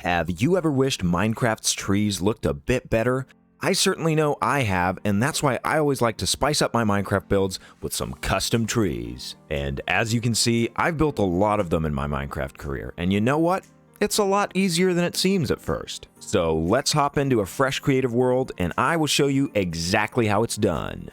Have you ever wished Minecraft's trees looked a bit better? I certainly know I have, and that's why I always like to spice up my Minecraft builds with some custom trees. And as you can see, I've built a lot of them in my Minecraft career, and you know what? It's a lot easier than it seems at first. So let's hop into a fresh creative world, and I will show you exactly how it's done.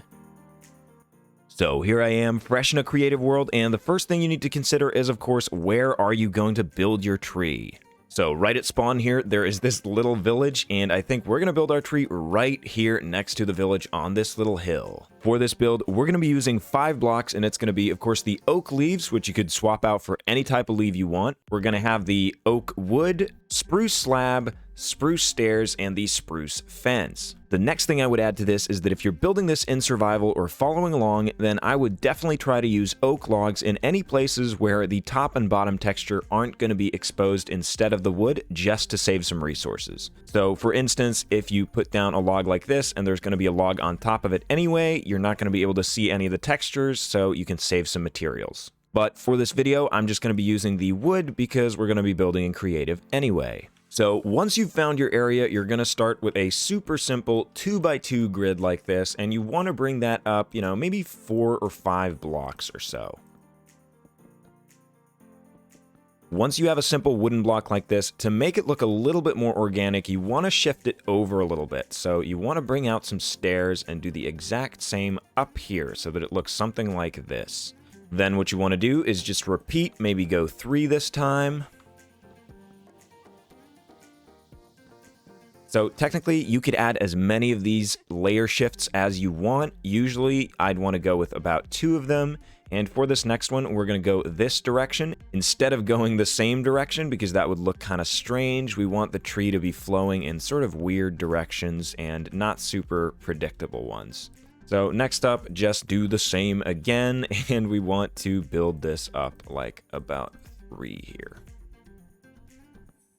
So here I am, fresh in a creative world, and the first thing you need to consider is, of course, where are you going to build your tree? So right at spawn here, there is this little village, and I think we're going to build our tree right here next to the village on this little hill. For this build, we're going to be using 5 blocks, and it's going to be, of course, the oak leaves, which you could swap out for any type of leaf you want. We're going to have the oak wood, spruce slab, spruce stairs, and the spruce fence. The next thing I would add to this is that if you're building this in survival or following along, then I would definitely try to use oak logs in any places where the top and bottom texture aren't going to be exposed instead of the wood, just to save some resources. So for instance, if you put down a log like this and there's going to be a log on top of it anyway, you're not going to be able to see any of the textures, so you can save some materials. But for this video, I'm just going to be using the wood because we're going to be building in creative anyway. So once you've found your area, you're going to start with a super simple 2x2 grid like this, and you want to bring that up, maybe 4 or 5 blocks or so. Once you have a simple wooden block like this, to make it look a little bit more organic, you want to shift it over a little bit. So you want to bring out some stairs and do the exact same up here so that it looks something like this. Then what you want to do is just repeat, maybe go 3 this time. So technically, you could add as many of these layer shifts as you want. Usually, I'd want to go with about 2 of them. And for this next one, we're going to go this direction instead of going the same direction, because that would look kind of strange. We want the tree to be flowing in sort of weird directions and not super predictable ones. So next up, just do the same again, and we want to build this up like about 3 here.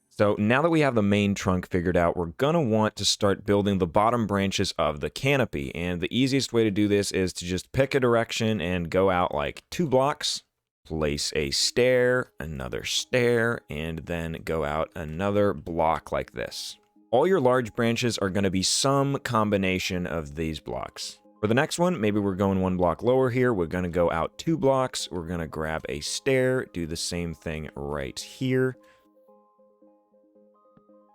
So now that we have the main trunk figured out, we're going to want to start building the bottom branches of the canopy. And the easiest way to do this is to just pick a direction and go out like 2 blocks, place a stair, another stair, and then go out another block like this. All your large branches are going to be some combination of these blocks. For the next one, maybe we're going 1 block lower here. We're going to go out 2 blocks. We're going to grab a stair, do the same thing right here.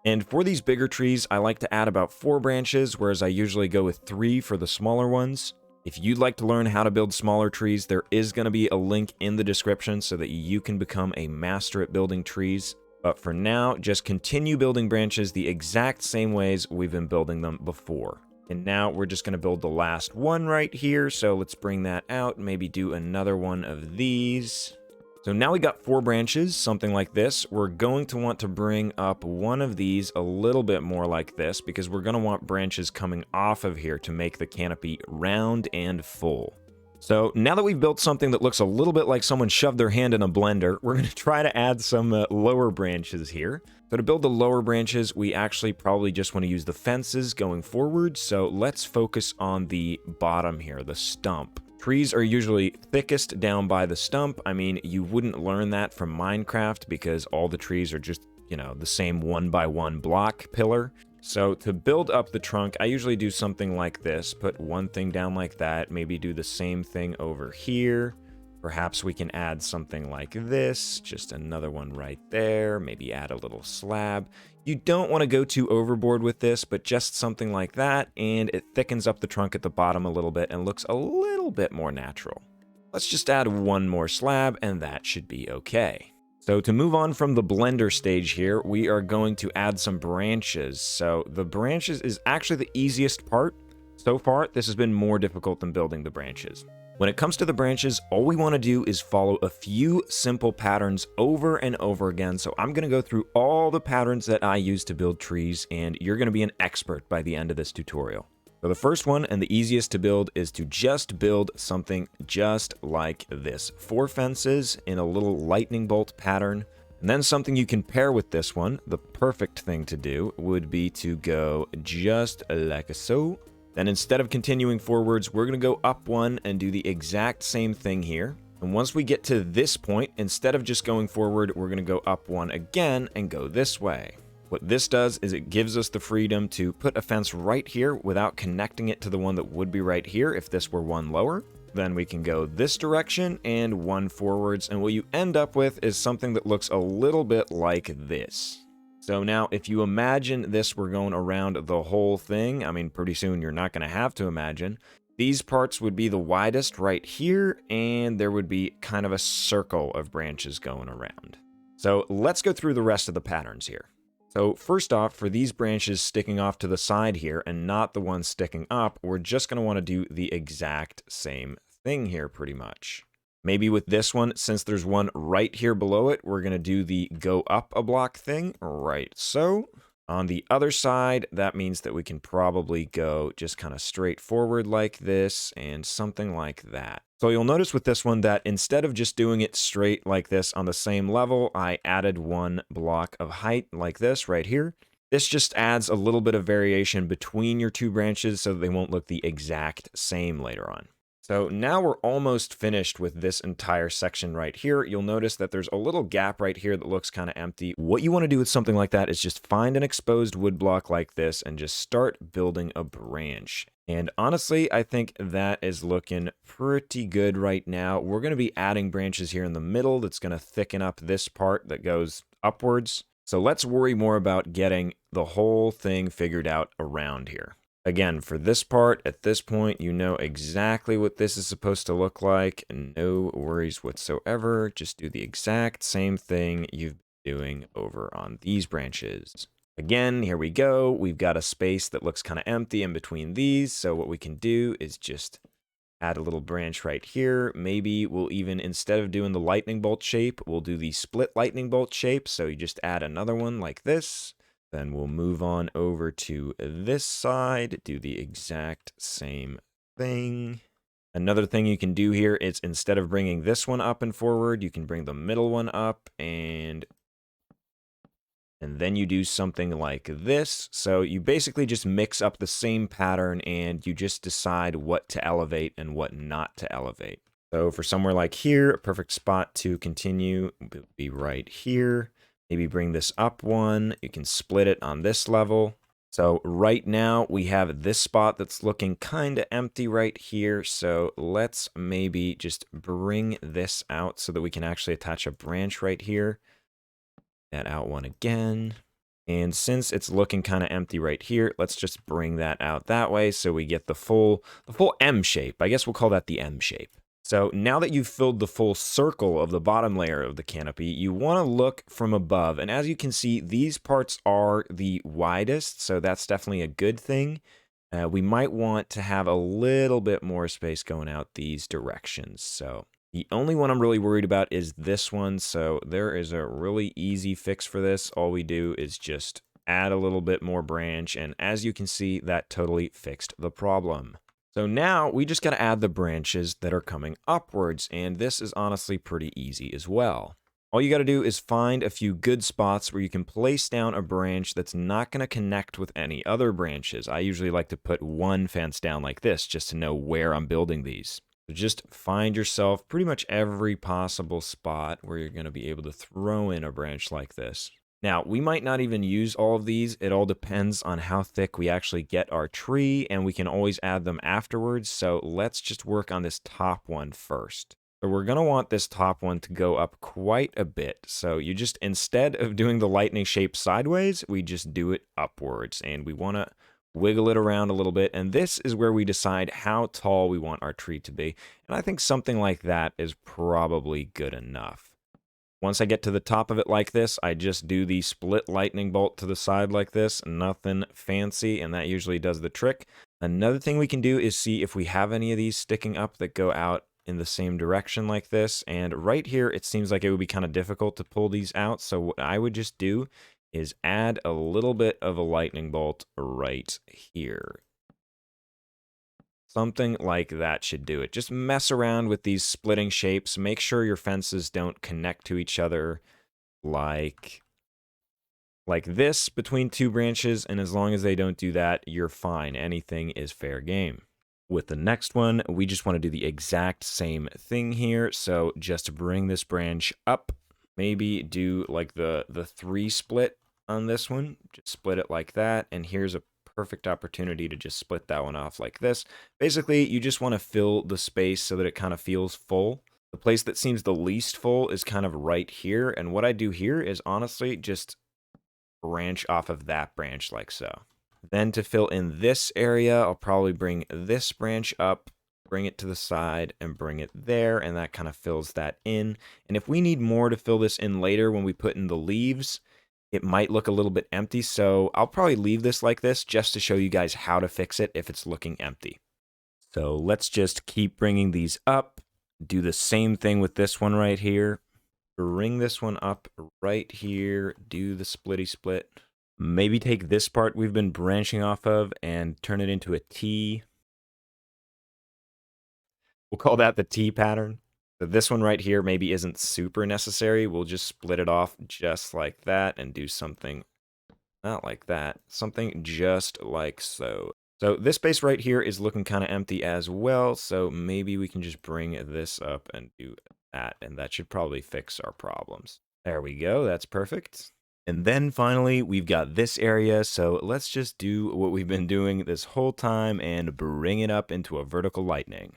And for these bigger trees, I like to add about 4 branches, whereas I usually go with 3 for the smaller ones. If you'd like to learn how to build smaller trees, there is going to be a link in the description so that you can become a master at building trees. But for now, just continue building branches the exact same ways we've been building them before. And now we're just going to build the last one right here, so let's bring that out, maybe do another one of these. So now we got 4 branches, something like this. We're going to want to bring up one of these a little bit more like this, because we're going to want branches coming off of here to make the canopy round and full. So now that we've built something that looks a little bit like someone shoved their hand in a blender, we're going to try to add some lower branches here. So to build the lower branches, we actually probably just want to use the fences going forward. So let's focus on the bottom here, the stump. Trees are usually thickest down by the stump. I mean, you wouldn't learn that from Minecraft because all the trees are just, the same 1x1 block pillar. So to build up the trunk, I usually do something like this. Put one thing down like that, maybe do the same thing over here. Perhaps we can add something like this, just another one right there, maybe add a little slab. You don't want to go too overboard with this, but just something like that, and it thickens up the trunk at the bottom a little bit and looks a little bit more natural. Let's just add 1 more slab, and that should be okay. So to move on from the blender stage here, we are going to add some branches. So the branches is actually the easiest part. So far, this has been more difficult than building the branches. When it comes to the branches, all we want to do is follow a few simple patterns over and over again. So I'm going to go through all the patterns that I use to build trees, and you're going to be an expert by the end of this tutorial. So the first one, and the easiest to build, is to just build something just like this. 4 fences in a little lightning bolt pattern. And then something you can pair with this one, the perfect thing to do, would be to go just like so. Then instead of continuing forwards, we're going to go up 1 and do the exact same thing here. And once we get to this point, instead of just going forward, we're going to go up 1 again and go this way. What this does is it gives us the freedom to put a fence right here without connecting it to the one that would be right here if this were one lower. Then we can go this direction and one forwards, and what you end up with is something that looks a little bit like this. So now, if you imagine this were going around the whole thing, I mean, pretty soon you're not going to have to imagine. These parts would be the widest right here, and there would be kind of a circle of branches going around. So let's go through the rest of the patterns here. So first off, for these branches sticking off to the side here and not the ones sticking up, we're just going to want to do the exact same thing here pretty much. Maybe with this one, since there's one right here below it, we're going to do the go up a block thing, right so. On the other side, that means that we can probably go just kind of straight forward like this and something like that. So you'll notice with this one that instead of just doing it straight like this on the same level, I added one block of height like this right here. This just adds a little bit of variation between your two branches so that they won't look the exact same later on. So now we're almost finished with this entire section right here. You'll notice that there's a little gap right here that looks kind of empty. What you want to do with something like that is just find an exposed wood block like this and just start building a branch. And honestly, I think that is looking pretty good right now. We're going to be adding branches here in the middle that's going to thicken up this part that goes upwards. So let's worry more about getting the whole thing figured out around here. Again, for this part, at this point, you know exactly what this is supposed to look like, and no worries whatsoever. Just do the exact same thing you've been doing over on these branches. Again, here we go. We've got a space that looks kind of empty in between these, so what we can do is just add a little branch right here. Maybe we'll even, instead of doing the lightning bolt shape, we'll do the split lightning bolt shape, so you just add another one like this. Then we'll move on over to this side, do the exact same thing. Another thing you can do here is instead of bringing this one up and forward, you can bring the middle one up and then you do something like this. So you basically just mix up the same pattern and you just decide what to elevate and what not to elevate. So for somewhere like here, a perfect spot to continue would be right here. Maybe bring this up one. You can split it on this level. So right now we have this spot that's looking kind of empty right here. So let's maybe just bring this out so that we can actually attach a branch right here. That out one again. And since it's looking kind of empty right here, let's just bring that out that way so we get the full M shape. I guess we'll call that the M shape. So now that you've filled the full circle of the bottom layer of the canopy, you want to look from above. And as you can see, these parts are the widest, so that's definitely a good thing. We might want to have a little bit more space going out these directions. So the only one I'm really worried about is this one. So there is a really easy fix for this. All we do is just add a little bit more branch. And as you can see, that totally fixed the problem. So now we just got to add the branches that are coming upwards, and this is honestly pretty easy as well. All you got to do is find a few good spots where you can place down a branch that's not going to connect with any other branches. I usually like to put one fence down like this just to know where I'm building these. So just find yourself pretty much every possible spot where you're going to be able to throw in a branch like this. Now, we might not even use all of these. It all depends on how thick we actually get our tree, and we can always add them afterwards. So let's just work on this top one first. So we're going to want this top one to go up quite a bit. So you just, instead of doing the lightning shape sideways, we just do it upwards. And we want to wiggle it around a little bit. And this is where we decide how tall we want our tree to be. And I think something like that is probably good enough. Once I get to the top of it like this, I just do the split lightning bolt to the side like this. Nothing fancy, and that usually does the trick. Another thing we can do is see if we have any of these sticking up that go out in the same direction like this. And right here, it seems like it would be kind of difficult to pull these out. So what I would just do is add a little bit of a lightning bolt right here. Something like that should do it. Just mess around with these splitting shapes. Make sure your fences don't connect to each other like this between two branches. And as long as they don't do that, you're fine. Anything is fair game. With the next one, we just want to do the exact same thing here. So just bring this branch up. Maybe do like the 3 split on this one. Just split it like that, and here's a perfect opportunity to just split that one off like this. Basically, you just want to fill the space so that it kind of feels full. The place that seems the least full is kind of right here, and what I do here is honestly just branch off of that branch like so. Then to fill in this area, I'll probably bring this branch up, bring it to the side, and bring it there, and that kind of fills that in. And if we need more to fill this in later when we put in the leaves, it might look a little bit empty, so I'll probably leave this like this just to show you guys how to fix it if it's looking empty. So let's just keep bringing these up, do the same thing with this one right here. Bring this one up right here, do the splitty split. Maybe take this part we've been branching off of and turn it into a T. We'll call that the T pattern. So this one right here maybe isn't super necessary. We'll just split it off just like that and do something not like that. Something just like so. So this space right here is looking kind of empty as well. So maybe we can just bring this up and do that. And that should probably fix our problems. There we go. That's perfect. And then finally, we've got this area. So let's just do what we've been doing this whole time and bring it up into a vertical lightning.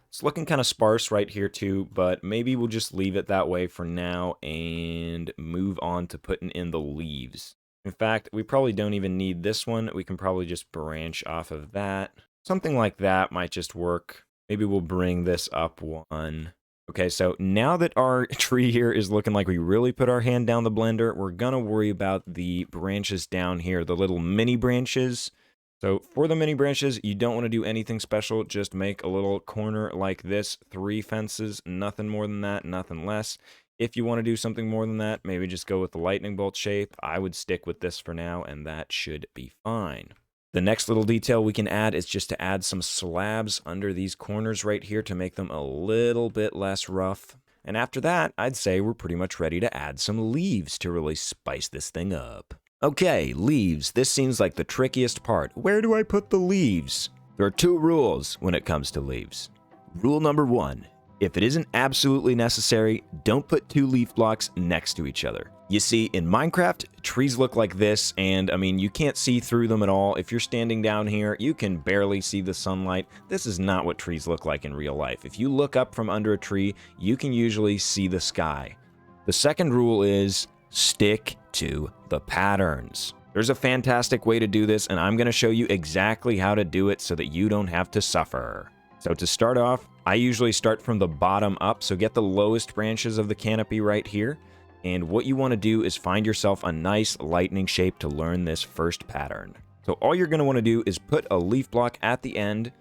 It's looking kind of sparse right here too, but maybe we'll just leave it that way for now and move on to putting in the leaves. In fact, we probably don't even need this one. We can probably just branch off of that. Something like that might just work. Maybe we'll bring this up one. Okay, so now that our tree here is looking like we really put our hand down the blender, we're gonna worry about the branches down here, the little mini branches. So for the mini branches, you don't want to do anything special. Just make a little corner like this, 3 fences, nothing more than that, nothing less. If you want to do something more than that, maybe just go with the lightning bolt shape. I would stick with this for now, and that should be fine. The next little detail we can add is just to add some slabs under these corners right here to make them a little bit less rough. And after that, I'd say we're pretty much ready to add some leaves to really spice this thing up. Okay, leaves. This seems like the trickiest part. Where do I put the leaves? There are 2 rules when it comes to leaves. Rule number 1, if it isn't absolutely necessary, don't put 2 leaf blocks next to each other. You see, in Minecraft, trees look like this, and I mean, you can't see through them at all. If you're standing down here, you can barely see the sunlight. This is not what trees look like in real life. If you look up from under a tree, you can usually see the sky. The second rule is stick to the patterns. There's a fantastic way to do this, and I'm going to show you exactly how to do it so that you don't have to suffer. So to start off, I usually start from the bottom up, so get the lowest branches of the canopy right here. And what you want to do is find yourself a nice lightning shape to learn this first pattern. So all you're going to want to do is put a leaf block at the end,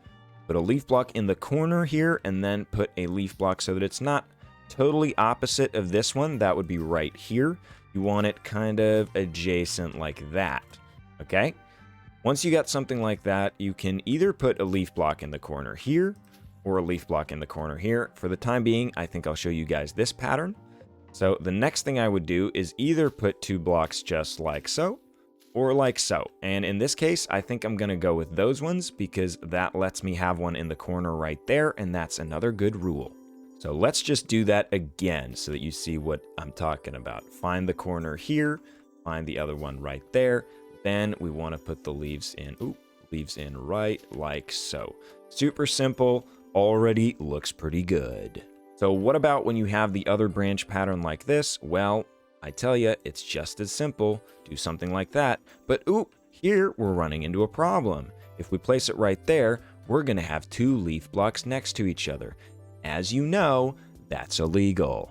put a leaf block in the corner here, and then put a leaf block so that it's not totally opposite of this one. That would be right here. You want it kind of adjacent like that, okay? Once you got something like that, you can either put a leaf block in the corner here or a leaf block in the corner here. For the time being, I think I'll show you guys this pattern. So the next thing I would do is either put 2 blocks just like so or like so. And in this case, I think I'm going to go with those ones because that lets me have one in the corner right there, and that's another good rule. So let's just do that again so that you see what I'm talking about. Find the corner here, find the other one right there. Then we want to put the leaves in, leaves in right like so. Super simple, already looks pretty good. So what about when you have the other branch pattern like this? Well, I tell you, it's just as simple. Do something like that. But here we're running into a problem. If we place it right there, we're going to have 2 leaf blocks next to each other. As you know, that's illegal.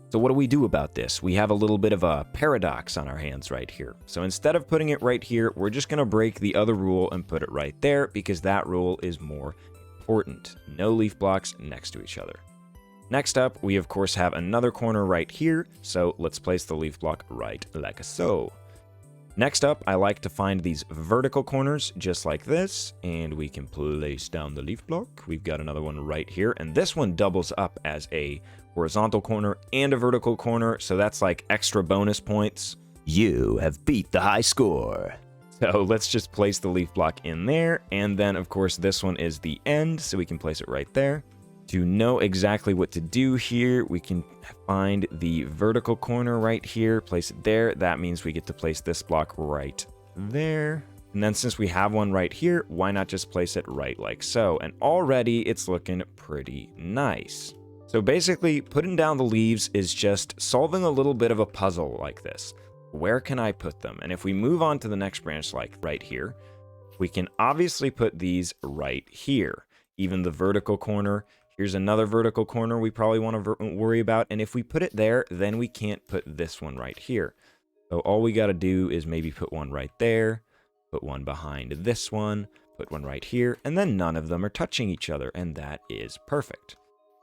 So what do we do about this? We have a little bit of a paradox on our hands right here. So instead of putting it right here, we're just going to break the other rule and put it right there because that rule is more important. No leaf blocks next to each other. Next up, we of course have another corner right here, so let's place the leaf block right like so. Next up, I like to find these vertical corners just like this, and we can place down the leaf block. We've got another one right here, and this one doubles up as a horizontal corner and a vertical corner, so that's like extra bonus points. You have beat the high score. So let's just place the leaf block in there, and then of course this one is the end, so we can place it right there. To know exactly what to do here, we can find the vertical corner right here, place it there. That means we get to place this block right there. And then since we have one right here, why not just place it right like so? And already it's looking pretty nice. So basically, putting down the leaves is just solving a little bit of a puzzle like this. Where can I put them? And if we move on to the next branch, like right here, we can obviously put these right here. Even the vertical corner. Here's another vertical corner we probably want to worry about. And if we put it there, then we can't put this one right here. So all we got to do is maybe put one right there, put one behind this one, put one right here, and then none of them are touching each other, and that is perfect.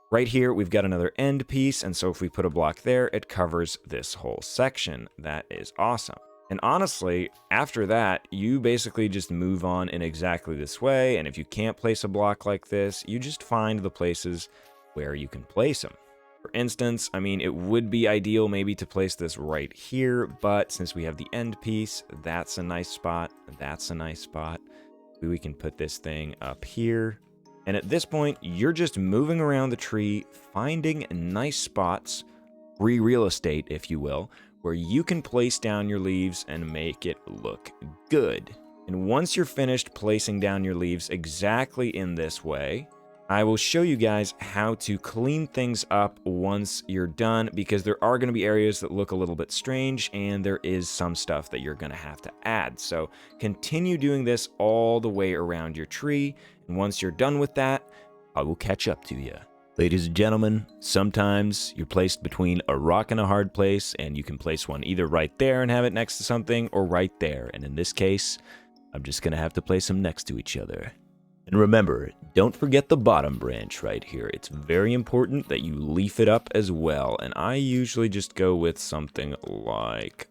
Right here, we've got another end piece, and so if we put a block there, it covers this whole section. That is awesome. And honestly, after that, you basically just move on in exactly this way, and if you can't place a block like this, you just find the places where you can place them. For instance, I mean, it would be ideal maybe to place this right here, but since we have the end piece, that's a nice spot, that's a nice spot. We can put this thing up here. And at this point, you're just moving around the tree, finding nice spots, free real estate, if you will, where you can place down your leaves and make it look good. And once you're finished placing down your leaves exactly in this way, I will show you guys how to clean things up once you're done, because there are going to be areas that look a little bit strange, and there is some stuff that you're going to have to add. So continue doing this all the way around your tree, and once you're done with that, I will catch up to you. Ladies and gentlemen, sometimes you're placed between a rock and a hard place, and you can place one either right there and have it next to something, or right there. And in this case, I'm just going to have to place them next to each other. And remember, don't forget the bottom branch right here. It's very important that you leaf it up as well. And I usually just go with something like...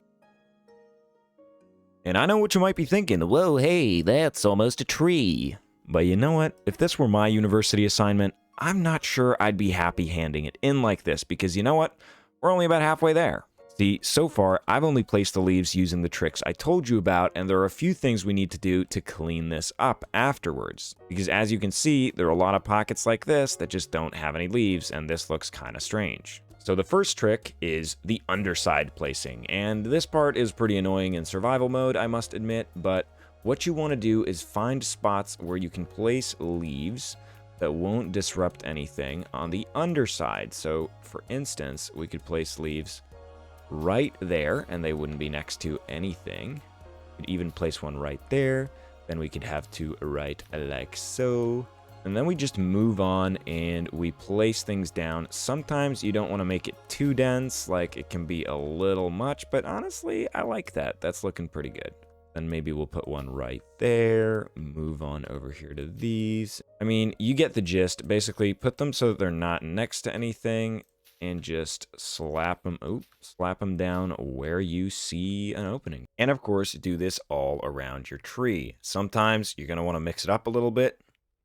And I know what you might be thinking. Whoa, hey, that's almost a tree. But you know what? If this were my university assignment, I'm not sure I'd be happy handing it in like this, because you know what? We're only about halfway there. See, so far, I've only placed the leaves using the tricks I told you about, and there are a few things we need to do to clean this up afterwards. Because as you can see, there are a lot of pockets like this that just don't have any leaves, and this looks kind of strange. So the first trick is the underside placing, and this part is pretty annoying in survival mode, I must admit, but what you want to do is find spots where you can place leaves that won't disrupt anything on the underside. So, for instance, we could place leaves right there, and they wouldn't be next to anything. We could even place one right there. Then we could have two right like so. And then we just move on and we place things down. Sometimes you don't want to make it too dense, like it can be a little much, but honestly, I like that. That's looking pretty good. Then maybe we'll put one right there, move on over here to these. I mean, you get the gist. Basically, put them so that they're not next to anything, and just slap them down where you see an opening. And of course, do this all around your tree. Sometimes you're going to want to mix it up a little bit.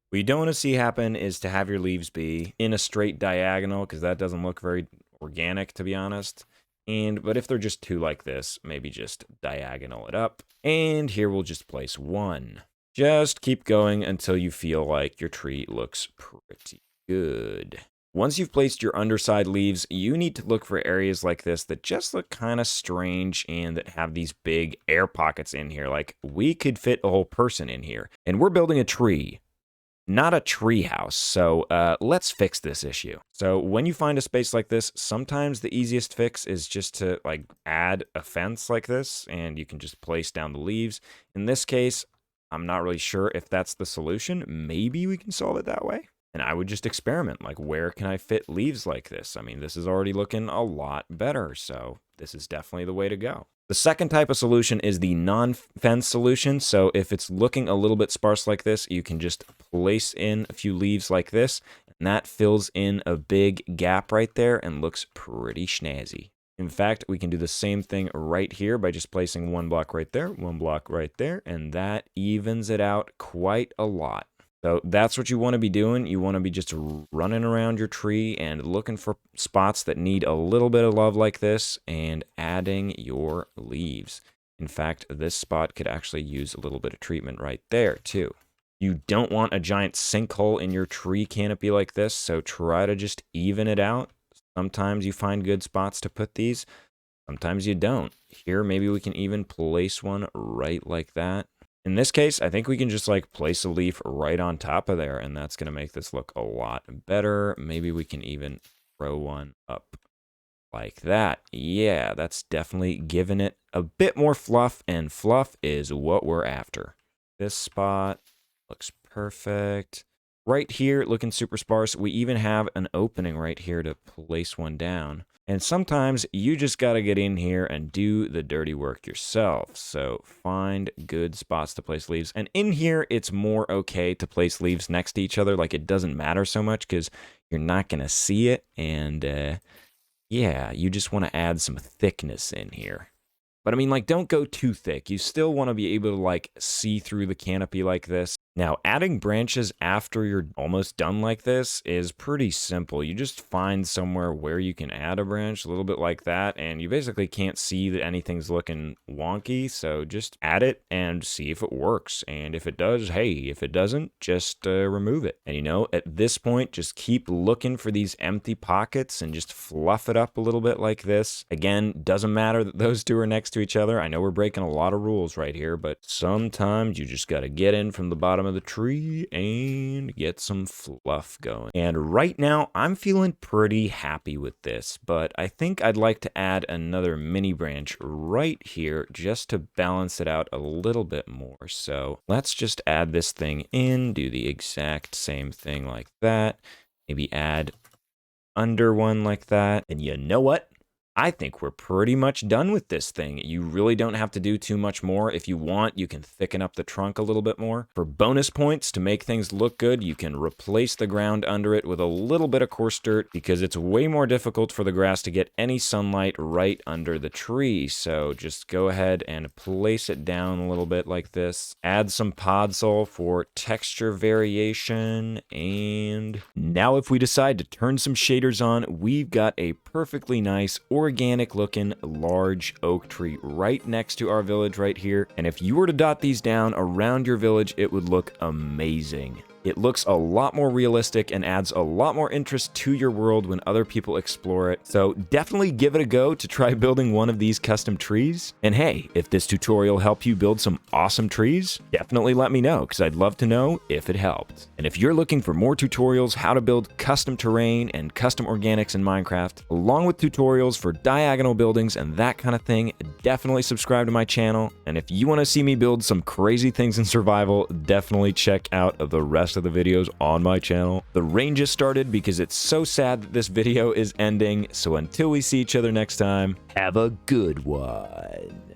What you don't want to see happen is to have your leaves be in a straight diagonal, because that doesn't look very organic, to be honest. But if they're just two like this, maybe just diagonal it up. And here we'll just place one. Just keep going until you feel like your tree looks pretty good. Once you've placed your underside leaves, you need to look for areas like this that just look kind of strange and that have these big air pockets in here. Like, we could fit a whole person in here. And we're building a tree, not a tree house. So let's fix this issue. So when you find a space like this, sometimes the easiest fix is just to like add a fence like this, and you can just place down the leaves. In this case, I'm not really sure if that's the solution. Maybe we can solve it that way. And I would just experiment, like, where can I fit leaves like this? I mean, this is already looking a lot better, so this is definitely the way to go. The second type of solution is the non-fence solution. So if it's looking a little bit sparse like this, you can just place in a few leaves like this, and that fills in a big gap right there and looks pretty snazzy. In fact, we can do the same thing right here by just placing one block right there, one block right there, and that evens it out quite a lot. So that's what you want to be doing. You want to be just running around your tree and looking for spots that need a little bit of love like this and adding your leaves. In fact, this spot could actually use a little bit of treatment right there too. You don't want a giant sinkhole in your tree canopy like this, so try to just even it out. Sometimes you find good spots to put these, sometimes you don't. Here, maybe we can even place one right like that. In this case, I think we can just like place a leaf right on top of there, and that's going to make this look a lot better. Maybe we can even throw one up like that. Yeah, that's definitely giving it a bit more fluff, and fluff is what we're after. This spot looks perfect. Right here, looking super sparse. We even have an opening right here to place one down. And sometimes you just got to get in here and do the dirty work yourself. So find good spots to place leaves. And in here, it's more okay to place leaves next to each other. Like, it doesn't matter so much because you're not going to see it. And yeah, you just want to add some thickness in here. But I mean, like, don't go too thick. You still want to be able to, like, see through the canopy like this. Now, adding branches after you're almost done like this is pretty simple. You just find somewhere where you can add a branch, a little bit like that, and you basically can't see that anything's looking wonky, so just add it and see if it works. And if it does, hey, if it doesn't, just remove it. And, you know, at this point, just keep looking for these empty pockets and just fluff it up a little bit like this. Again, doesn't matter that those two are next to each other. I know we're breaking a lot of rules right here, but sometimes you just got to get in from the bottom of the tree and get some fluff going. And right now, I'm feeling pretty happy with this, but I think I'd like to add another mini branch right here just to balance it out a little bit more. So let's just add this thing in, do the exact same thing like that. Maybe add under one like that. And you know what? I think we're pretty much done with this thing. You really don't have to do too much more. If you want, you can thicken up the trunk a little bit more. For bonus points, to make things look good, you can replace the ground under it with a little bit of coarse dirt because it's way more difficult for the grass to get any sunlight right under the tree. So just go ahead and place it down a little bit like this. Add some podzol for texture variation. And now if we decide to turn some shaders on, we've got a perfectly nice organic looking large oak tree right next to our village right here. And if you were to dot these down around your village, it would look amazing. It looks a lot more realistic and adds a lot more interest to your world when other people explore it. So definitely give it a go to try building one of these custom trees. And hey, if this tutorial helped you build some awesome trees, definitely let me know because I'd love to know if it helped. And if you're looking for more tutorials how to build custom terrain and custom organics in Minecraft, along with tutorials for diagonal buildings and that kind of thing, definitely subscribe to my channel. And if you want to see me build some crazy things in survival, definitely check out the rest of the videos on my channel. The rain just started because it's so sad that this video is ending. So until we see each other next time, have a good one.